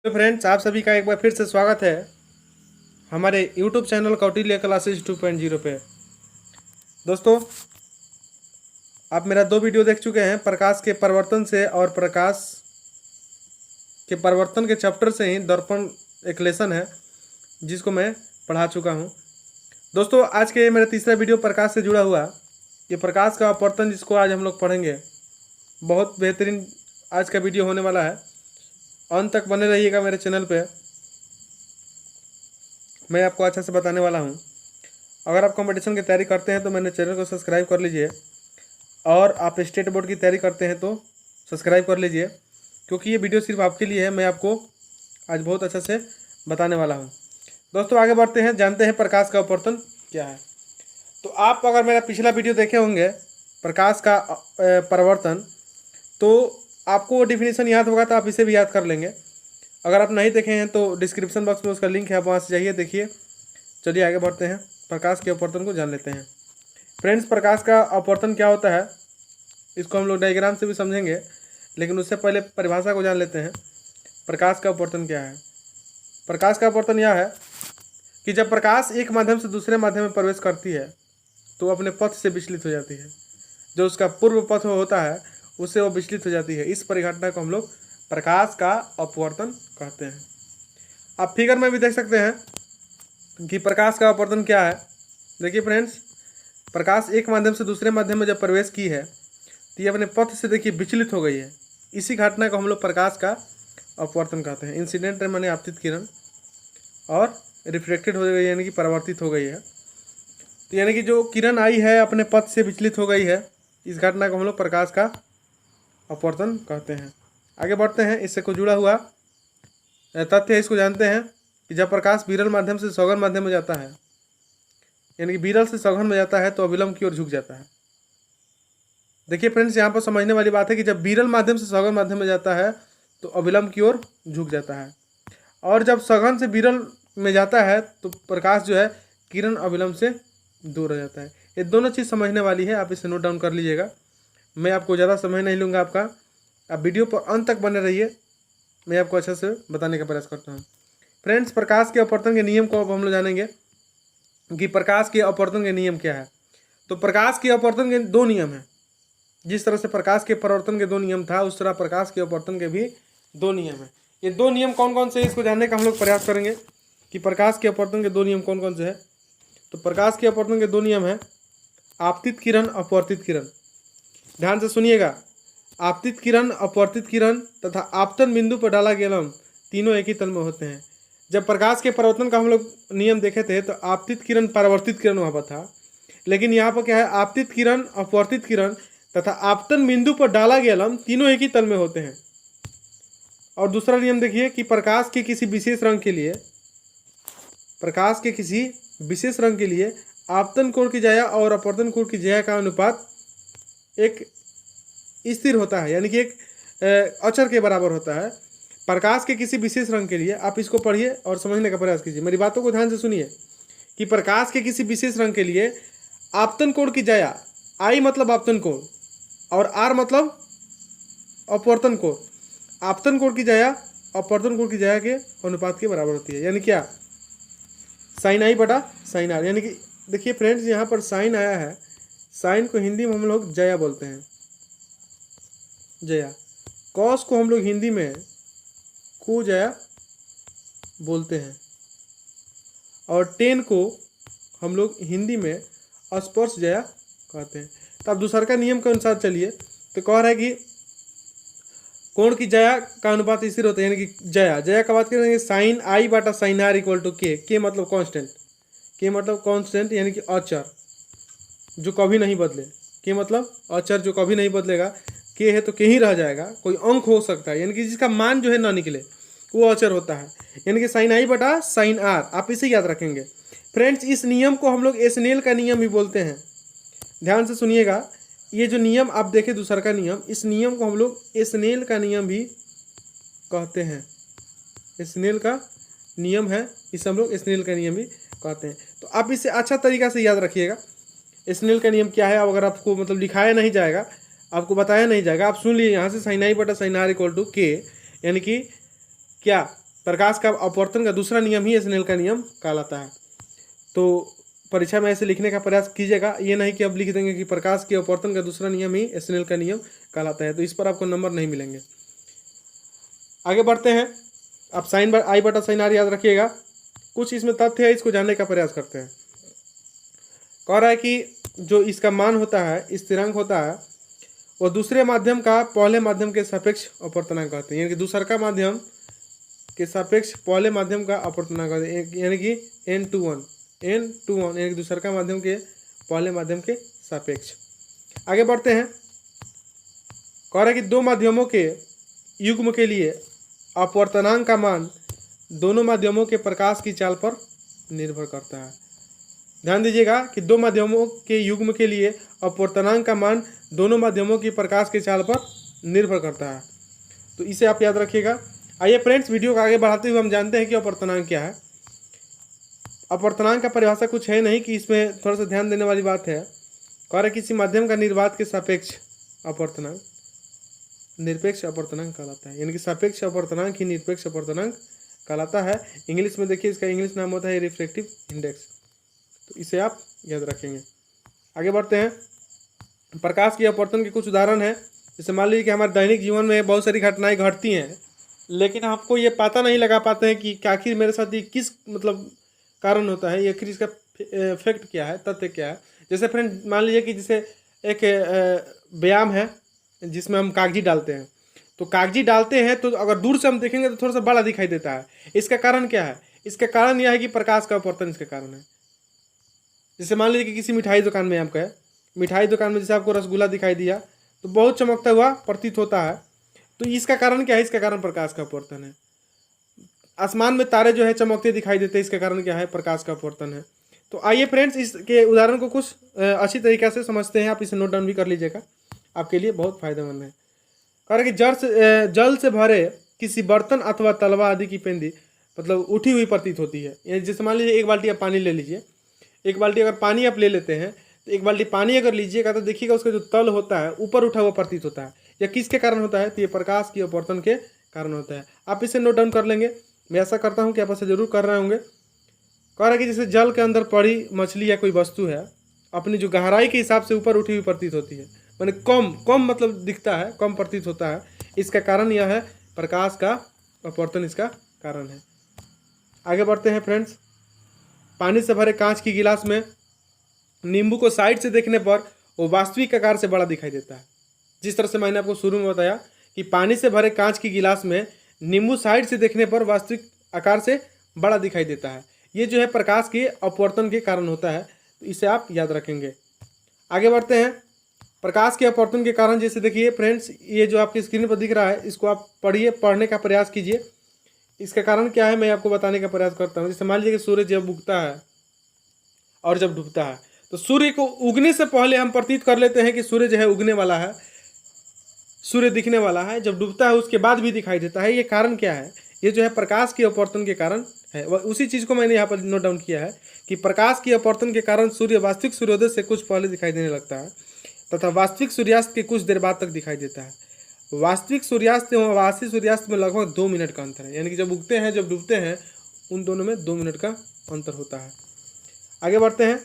तो फ्रेंड्स, आप सभी का एक बार फिर से स्वागत है हमारे YouTube चैनल कौटिल्य क्लासेस 2.0 पे। दोस्तों, आप मेरा 2 वीडियो देख चुके हैं प्रकाश के परिवर्तन से, और प्रकाश के परिवर्तन के चैप्टर से ही दर्पण एक लेसन है जिसको मैं पढ़ा चुका हूं। दोस्तों, आज के मेरा तीसरा वीडियो प्रकाश से जुड़ा हुआ, ये प्रकाश का अपवर्तन जिसको आज हम लोग पढ़ेंगे। बहुत बेहतरीन आज का वीडियो होने वाला है, अंत तक बने रहिएगा मेरे चैनल पे, मैं आपको अच्छा से बताने वाला हूं। अगर आप कंपटीशन की तैयारी करते हैं तो मेरे चैनल को सब्सक्राइब कर लीजिए, और आप स्टेट बोर्ड की तैयारी करते हैं तो सब्सक्राइब कर लीजिए, क्योंकि ये वीडियो सिर्फ आपके लिए है। मैं आपको आज बहुत अच्छा से बताने वाला हूं। दोस्तों, आगे बढ़ते हैं, जानते हैं प्रकाश का अपवर्तन क्या है। तो आप अगर मेरा पिछला वीडियो देखे होंगे प्रकाश का परिवर्तन, तो आपको वो डिफिनीशन याद होगा, तो आप इसे भी याद कर लेंगे। अगर आप नहीं देखे हैं तो डिस्क्रिप्शन बॉक्स में उसका लिंक है, आप वहाँ से जाइए, देखिए। चलिए आगे बढ़ते हैं, प्रकाश के अपवर्तन को जान लेते हैं। फ्रेंड्स, प्रकाश का अपवर्तन क्या होता है इसको हम लोग डायग्राम से भी समझेंगे, लेकिन उससे पहले परिभाषा को जान लेते हैं। प्रकाश का अपवर्तन क्या है। प्रकाश का अपवर्तन यह है कि जब प्रकाश एक माध्यम से दूसरे माध्यम में प्रवेश करती है तो वो अपने पथ से विचलित हो जाती है। जो उसका पूर्व पथ होता है उससे वो विचलित हो जाती है। इस परिघटना को हम लोग प्रकाश का अपवर्तन कहते हैं। आप फिगर में भी देख सकते हैं कि प्रकाश का अपवर्तन क्या है। देखिए फ्रेंड्स, प्रकाश एक माध्यम से दूसरे माध्यम में जब प्रवेश की है तो ये अपने पथ से देखिए विचलित हो गई है। इसी घटना को हम लोग प्रकाश का अपवर्तन कहते हैं। इंसिडेंट माने आपतित किरण, और रिफ्लेक्टेड हो गई यानी कि परावर्तित हो गई है। तो यानी कि जो किरण आई है अपने पथ से विचलित हो गई है, इस घटना को हम लोग प्रकाश का अपवर्तन कहते हैं। आगे बढ़ते हैं, इससे कुछ जुड़ा हुआ तथ्य है, इसको जानते हैं कि जब प्रकाश विरल माध्यम से सघन माध्यम में जाता है, यानी कि विरल से सघन में जाता है, तो अविलंब की ओर झुक जाता है। देखिए फ्रेंड्स, यहाँ पर समझने वाली बात है कि जब विरल माध्यम से सघन माध्यम में जाता है तो अविलंब की ओर झुक जाता है, और जब सघन से विरल में जाता है तो प्रकाश जो है किरण अविलंब से दूर हो जाता है। ये दोनों चीज़ समझने वाली है, आप इसे नोट डाउन कर लीजिएगा। मैं आपको ज़्यादा समय नहीं लूँगा आपका, आप वीडियो पर अंत तक बने रहिए, मैं आपको अच्छे से बताने का प्रयास करता हूँ। फ्रेंड्स, प्रकाश के अपवर्तन के नियम को अब हम लोग जानेंगे कि प्रकाश के अपवर्तन के नियम क्या है। तो प्रकाश के अपवर्तन के 2 नियम हैं। जिस तरह से प्रकाश के परावर्तन के 2 नियम था, उस तरह प्रकाश के अपवर्तन के भी 2 नियम हैं। ये 2 नियम कौन कौन से, इसको जानने का हम लोग प्रयास करेंगे कि प्रकाश के अपवर्तन के 2 नियम कौन कौन से है। तो प्रकाश के अपवर्तन के 2 नियम हैं, आपतित किरण, अपवर्तित किरण। ध्यान से सुनिएगा, आपतित किरण, अपवर्तित किरण तथा आपतन बिंदु पर डाला गया लंब तीनों एक ही तल में होते हैं। जब प्रकाश के परावर्तन का हम लोग नियम देखे थे तो आपतित किरण, परावर्तित किरण वहाँ पर था, लेकिन यहाँ पर क्या है, आपतित किरण, अपवर्तित किरण तथा आपतन बिंदु पर डाला गया लंब तीनों एक ही तल में होते हैं। और दूसरा नियम देखिए कि प्रकाश के किसी विशेष रंग के लिए, प्रकाश के किसी विशेष रंग के लिए आपतन कोण की ज्या और अपवर्तन कोण की ज्या का अनुपात एक स्थिर होता है, यानी कि एक अचर के बराबर होता है। प्रकाश के किसी विशेष रंग के लिए, आप इसको पढ़िए और समझने का प्रयास कीजिए, मेरी बातों को ध्यान से सुनिए, कि प्रकाश के किसी विशेष रंग के लिए आपतन कोण की ज्या, आई मतलब आपतन कोण और आर मतलब अपवर्तन कोण, आपतन कोण की ज्या अपवर्तन कोण की ज्या के अनुपात के बराबर होती है। यानी क्या, साइन आई बटा साइन आर। यानी कि देखिए फ्रेंड्स, यहाँ पर साइन आया है, साइन को हिंदी में हम लोग ज्या बोलते हैं, ज्या। कॉस को हम लोग हिंदी में को ज्या बोलते हैं, और टेन को हम लोग हिंदी में स्पर्श ज्या कहते हैं। तो अब दूसरा का नियम के अनुसार चलिए, तो कह रहा है कि कोण की ज्या का अनुपात स्थिर होता है, यानी कि ज्या का बात करेंगे, साइन आई बटा साइन आर इक्वल टू के मतलब कांस्टेंट, के मतलब कांस्टेंट यानी कि अचर जो कभी नहीं बदले, के मतलब अचर जो कभी नहीं बदलेगा, के है तो के ही रह जाएगा, कोई अंक हो सकता है, यानी कि जिसका मान जो है ना निकले वो अचर होता है, यानी कि साइन आई बटा साइन आर, आप इसे याद रखेंगे। फ्रेंड्स, इस नियम को हम लोग एस्नेल का नियम भी बोलते हैं। ध्यान से सुनिएगा, ये जो नियम आप देखें दूसरा का नियम, इस नियम को हम लोग एस्नेल का नियम भी कहते हैं। एस्नेल का नियम है, इसे हम लोग एस्नेल का नियम भी कहते हैं। तो आप इसे अच्छा तरीका से याद रखिएगा, एस्नेल का नियम क्या है। अब अगर आपको मतलब लिखाया नहीं जाएगा, आपको बताया नहीं जाएगा, आप सुन लीजिए यहाँ से, साइन आई बटा साइन आर इक्वल टू के, यानी कि क्या, प्रकाश का अपवर्तन का दूसरा नियम ही स्नेल का नियम कहलाता है। तो परीक्षा में ऐसे लिखने का प्रयास कीजिएगा, ये नहीं कि अब लिख देंगे कि प्रकाश के अपवर्तन का दूसरा नियम ही स्नेल का नियम कहलाता है, तो इस पर आपको नंबर नहीं मिलेंगे। आगे बढ़ते हैं। आप साइन आई बटा साइन आर याद रखिएगा। कुछ इसमें तथ्य है, इसको जानने का प्रयास करते हैं। कह रहा है कि जो इसका मान होता है, स्थिरांक होता है, वो दूसरे माध्यम का पहले माध्यम के सापेक्ष अपवर्तनांक कहते हैं, यानी कि दूसरा माध्यम के सापेक्ष पहले माध्यम का अपवर्तनांक कहते हैं, यानी कि n/1 यानी कि दूसरा माध्यम के पहले माध्यम के सापेक्ष। आगे बढ़ते हैं। कह रहा है कि दो माध्यमों के युग्म के लिए अपवर्तनांक का मान दोनों माध्यमों के प्रकाश की चाल पर निर्भर करता है। ध्यान दीजिएगा कि दो माध्यमों के युग्म के लिए अपवर्तनांक का मान दोनों माध्यमों की प्रकाश की चाल पर निर्भर करता है, तो इसे आप याद रखिएगा। आइए फ्रेंड्स, वीडियो को आगे बढ़ाते हुए हम जानते हैं कि अपवर्तनांक क्या है। अपवर्तनांक का परिभाषा कुछ है नहीं कि इसमें थोड़ा सा ध्यान देने वाली बात है। कह रहे किसी माध्यम का निर्वात के सापेक्ष अपवर्तनांक निरपेक्ष अपवर्तनांक कहलाता है, यानी कि सापेक्ष अपवर्तनांक ही निरपेक्ष अपवर्तनांक कहलाता है। इंग्लिश में देखिए, इसका इंग्लिश नाम होता है रिफ्रैक्टिव इंडेक्स, तो इसे आप याद रखेंगे। आगे बढ़ते हैं। प्रकाश की अपवर्तन के कुछ उदाहरण हैं। जैसे मान लीजिए कि हमारे दैनिक जीवन में बहुत सारी घटनाएं घटती हैं, लेकिन आपको ये पता नहीं लगा पाते हैं कि आखिर मेरे साथ ये किस कारण होता है, ये आखिर इसका इफेक्ट क्या है, तथ्य क्या है। जैसे फ्रेंड मान लीजिए कि जैसे एक व्यायाम है जिसमें हम कागजी डालते हैं, तो कागजी डालते हैं तो अगर दूर से हम देखेंगे तो थोड़ा सा बड़ा दिखाई देता है। इसका कारण क्या है? इसका कारण यह है कि प्रकाश का अपवर्तन इसके कारण है। जैसे मान लीजिए कि किसी मिठाई दुकान में आप गए, मिठाई दुकान में जैसे आपको रसगुल्ला दिखाई दिया तो बहुत चमकता हुआ प्रतीत होता है, तो इसका कारण क्या है? इसका कारण प्रकाश का अपवर्तन है। आसमान में तारे जो है चमकते दिखाई देते हैं, इसका कारण क्या है? प्रकाश का अपवर्तन है। तो आइए फ्रेंड्स, इसके उदाहरण को कुछ अच्छी तरीके से समझते हैं। आप इसे नोट डाउन भी कर लीजिएगा, आपके लिए बहुत फायदेमंद है। कह रहे कि जल से भरे किसी बर्तन अथवा तलवा आदि की पेंदी उठी हुई प्रतीत होती है। जैसे मान लीजिए एक बाल्टी आप पानी ले लीजिए, एक बाल्टी अगर पानी आप ले लेते हैं तो एक बाल्टी पानी अगर लीजिएगा तो देखिएगा उसका जो तल होता है ऊपर उठा हुआ प्रतीत होता है। यह किसके कारण होता है? तो ये प्रकाश की अपवर्तन के कारण होता है। आप इसे नोट डाउन कर लेंगे, मैं ऐसा करता हूँ कि आप इसे जरूर कर रहे होंगे। कह रहा है कि जैसे जल के अंदर पड़ी मछली या कोई वस्तु है, अपनी जो गहराई के हिसाब से ऊपर उठी हुई प्रतीत होती है, माने कम दिखता है, कम प्रतीत होता है। इसका कारण यह है प्रकाश का अपवर्तन, इसका कारण है। आगे बढ़ते हैं फ्रेंड्स। पानी से भरे कांच की गिलास में नींबू को साइड से देखने पर वो वास्तविक आकार से बड़ा दिखाई देता है। जिस तरह से मैंने आपको शुरू में बताया कि पानी से भरे कांच की गिलास में नींबू साइड से देखने पर वास्तविक आकार से बड़ा दिखाई देता है। ये जो है प्रकाश के अपवर्तन के कारण होता है, तो इसे आप याद रखेंगे। आगे बढ़ते हैं। प्रकाश के अपवर्तन के कारण जैसे देखिए फ्रेंड्स, ये जो आपकी स्क्रीन पर दिख रहा है, इसको आप पढ़ने का प्रयास कीजिए। इसका कारण क्या है मैं आपको बताने का प्रयास करता हूँ। जैसे मान लीजिए कि सूर्य जब उगता है और जब डूबता है, तो सूर्य को उगने से पहले हम प्रतीत कर लेते हैं कि सूर्य जो है उगने वाला है, सूर्य दिखने वाला है। जब डूबता है उसके बाद भी दिखाई देता है। ये कारण क्या है? ये जो है प्रकाश के अपवर्तन के कारण है। उसी चीज़ को मैंने यहाँ पर नोट डाउन किया है कि प्रकाश के अपवर्तन के कारण सूर्य वास्तविक सूर्योदय से कुछ पहले दिखाई देने लगता है तथा वास्तविक सूर्यास्त के कुछ देर बाद तक दिखाई देता है। वास्तविक सूर्यास्त एवं आभासी सूर्यास्त में लगभग 2 मिनट का अंतर है, यानी कि जब उगते हैं जब डूबते हैं उन दोनों में 2 मिनट का अंतर होता है। आगे बढ़ते हैं।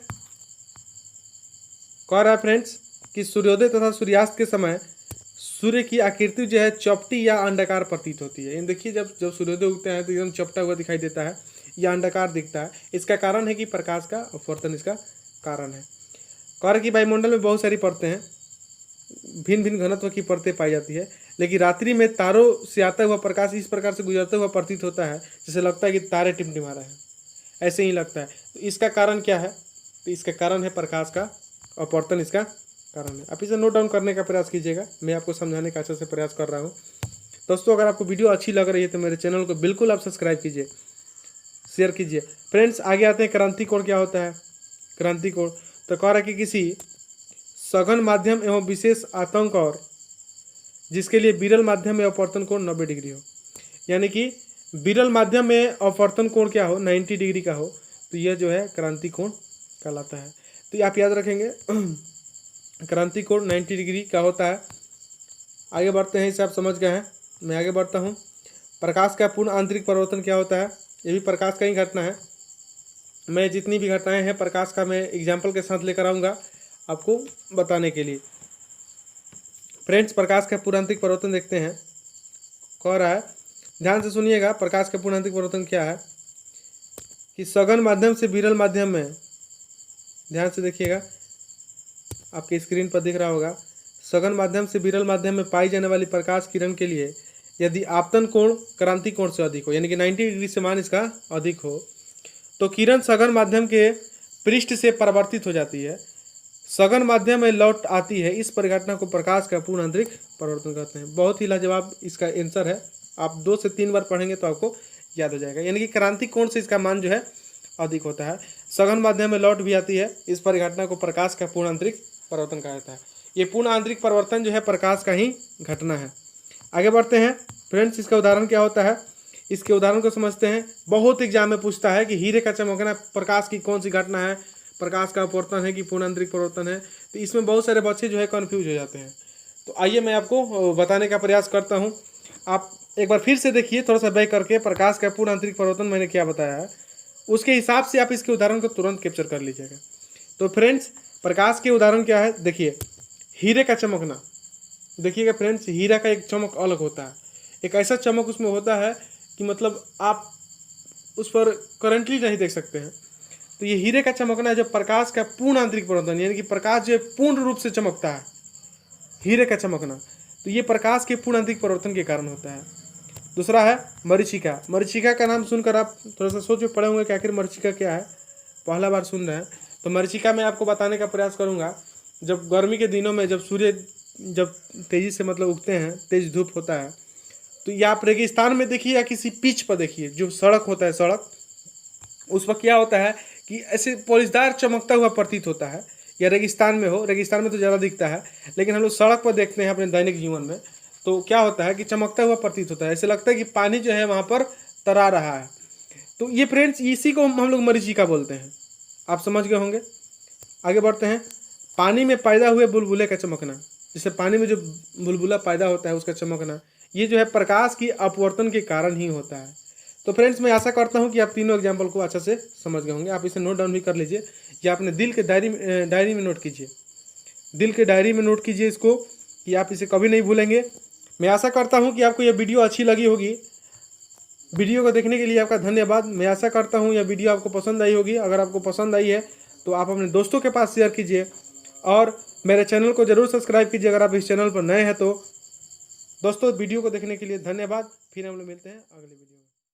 कह रहा है फ्रेंड्स कि सूर्योदय तथा सूर्यास्त के समय सूर्य की आकृति जो है चपटी या अंडाकार प्रतीत होती है। देखिए जब सूर्योदय उगते हैं तो एकदम चपटा हुआ दिखाई देता है या अंडाकार दिखता है। इसका कारण है कि प्रकाश का अपवर्तन इसका कारण है। कह रहा है कि वायुमंडल में बहुत सारी परतें हैं, भिन्न भिन्न घनत्व की परतें पाई जाती है, लेकिन रात्रि में तारों से आता हुआ प्रकाश इस प्रकार से गुजरता हुआ प्रतीत होता है जैसे लगता है कि तारे टिमटिमा रहे हैं, ऐसे ही लगता है। तो इसका कारण क्या है? तो इसका कारण है प्रकाश का अपवर्तन, इसका कारण है। आप इसे नोट डाउन करने का प्रयास कीजिएगा, मैं आपको समझाने का अच्छे से प्रयास कर रहा हूँ। दोस्तों, अगर आपको वीडियो अच्छी लग रही है तो मेरे चैनल को बिल्कुल आप सब्सक्राइब कीजिए, शेयर कीजिए। फ्रेंड्स, आगे आते हैं क्रांति कोण क्या होता है। क्रांति कोण तो कह रहा है कि किसी सघन माध्यम एवं विशेष आतंक और जिसके लिए विरल माध्यम में अपवर्तन कोण 90 डिग्री हो, यानी कि विरल माध्यम में अपवर्तन कोण क्या हो 90 डिग्री का हो, तो यह जो है क्रांति कोण कहलाता है। तो आप याद रखेंगे क्रांति कोण 90 डिग्री का होता है। आगे बढ़ते हैं, इसे आप समझ गए हैं, मैं आगे बढ़ता हूँ। प्रकाश का पूर्ण आंतरिक परिवर्तन क्या होता है, ये भी प्रकाश का ही घटना है। मैं जितनी भी घटनाएं हैं प्रकाश का मैं एग्जाम्पल के साथ लेकर आऊँगा आपको बताने के लिए। फ्रेंड्स, प्रकाश का पूर्ण आंतरिक परिवर्तन देखते हैं। कह रहा है, ध्यान से सुनिएगा, प्रकाश का पूर्ण आंतरिक परिवर्तन क्या है कि सघन माध्यम से विरल माध्यम में, ध्यान से देखिएगा, आपके स्क्रीन पर दिख रहा होगा, सघन माध्यम से विरल माध्यम में पाई जाने वाली प्रकाश किरण के लिए यदि आपतन कोण क्रांति कोण से अधिक हो, यानी कि 90 डिग्री से मान इसका अधिक हो, तो किरण सघन माध्यम के पृष्ठ से परावर्तित हो जाती है, सघन माध्यम में लौट आती है। इस परिघटना को प्रकाश का पूर्ण आंतरिक परिवर्तन कहते हैं। बहुत ही लाजवाब इसका आंसर है, आप 2 से 3 बार पढ़ेंगे तो आपको याद हो जाएगा। यानी कि क्रांति कोण से इसका मान जो है अधिक होता है, सघन माध्यम में लौट भी आती है। इस परिघटना को प्रकाश का पूर्ण आंतरिक परिवर्तन कहा जाता है। ये पूर्ण आंतरिक परिवर्तन जो है प्रकाश का ही घटना है। आगे बढ़ते हैं फ्रेंड्स, इसका उदाहरण क्या होता है, इसके उदाहरण को समझते हैं। बहुत एग्जाम में पूछता है कि हीरे का चमकना प्रकाश की कौन सी घटना है, प्रकाश का अपवर्तन है कि पूर्ण आंतरिक परिवर्तन है। तो इसमें बहुत सारे बच्चे जो है कन्फ्यूज हो जाते हैं। तो आइए मैं आपको बताने का प्रयास करता हूँ। आप एक बार फिर से देखिए, थोड़ा सा बैक करके, प्रकाश का पूर्ण आंतरिक परिवर्तन मैंने क्या बताया है, उसके हिसाब से आप इसके उदाहरण को तुरंत कैप्चर कर लीजिएगा। तो फ्रेंड्स, प्रकाश के उदाहरण क्या है, देखिए, हीरे का चमकना। देखिएगा फ्रेंड्स, हीरा का एक चमक अलग होता है, एक ऐसा चमक उसमें होता है कि मतलब आप उस पर करंटली नहीं देख सकते हैं। तो ये हीरे का चमकना है, जब प्रकाश का पूर्ण आंतरिक परिवर्तन, यानी कि प्रकाश जो पूर्ण रूप से चमकता है, हीरे का चमकना, तो ये प्रकाश के पूर्ण आंतरिक परिवर्तन के कारण होता है। दूसरा है मरीचिका। मरीचिका का नाम सुनकर आप थोड़ा सा सोच में पड़े होंगे कि आखिर मरीचिका क्या है, पहला बार सुन रहे हैं। तो मरीचिका मैं आपको बताने का प्रयास करूँगा। जब गर्मी के दिनों में जब सूर्य जब तेज़ी से मतलब उगते हैं, तेज धूप होता है, तो या आप रेगिस्तान में देखिए या किसी पिच पर देखिए, जो सड़क होता है, सड़क, उस पर क्या होता है कि ऐसे पॉलिशदार चमकता हुआ प्रतीत होता है। या रेगिस्तान में हो, रेगिस्तान में तो ज़्यादा दिखता है, लेकिन हम लोग सड़क पर देखते हैं अपने दैनिक जीवन में, तो क्या होता है कि चमकता हुआ प्रतीत होता है, ऐसे लगता है कि पानी जो है वहाँ पर तरा रहा है। तो ये फ्रेंड्स, इसी को हम लोग मरीचिका बोलते हैं। आप समझ गए होंगे। आगे बढ़ते हैं, पानी में पैदा हुए बुलबुले का चमकना। जैसे पानी में जो बुलबुला पैदा होता है उसका चमकना, ये जो है प्रकाश की अपवर्तन के कारण ही होता है। तो फ्रेंड्स, मैं आशा करता हूँ कि आप तीनों एग्जाम्पल को अच्छे से समझ गए होंगे। आप इसे नोट डाउन भी कर लीजिए या अपने दिल के डायरी में नोट कीजिए, दिल के डायरी में नोट कीजिए इसको, कि आप इसे कभी नहीं भूलेंगे। मैं आशा करता हूँ कि आपको यह वीडियो अच्छी लगी होगी। वीडियो को देखने के लिए आपका धन्यवाद। मैं आशा करता हूँ यह वीडियो आपको पसंद आई होगी। अगर आपको पसंद आई है तो आप अपने दोस्तों के पास शेयर कीजिए और मेरे चैनल को ज़रूर सब्सक्राइब कीजिए अगर आप इस चैनल पर नए हैं तो। दोस्तों, वीडियो को देखने के लिए धन्यवाद। फिर हम लोग मिलते हैं अगले वीडियो में।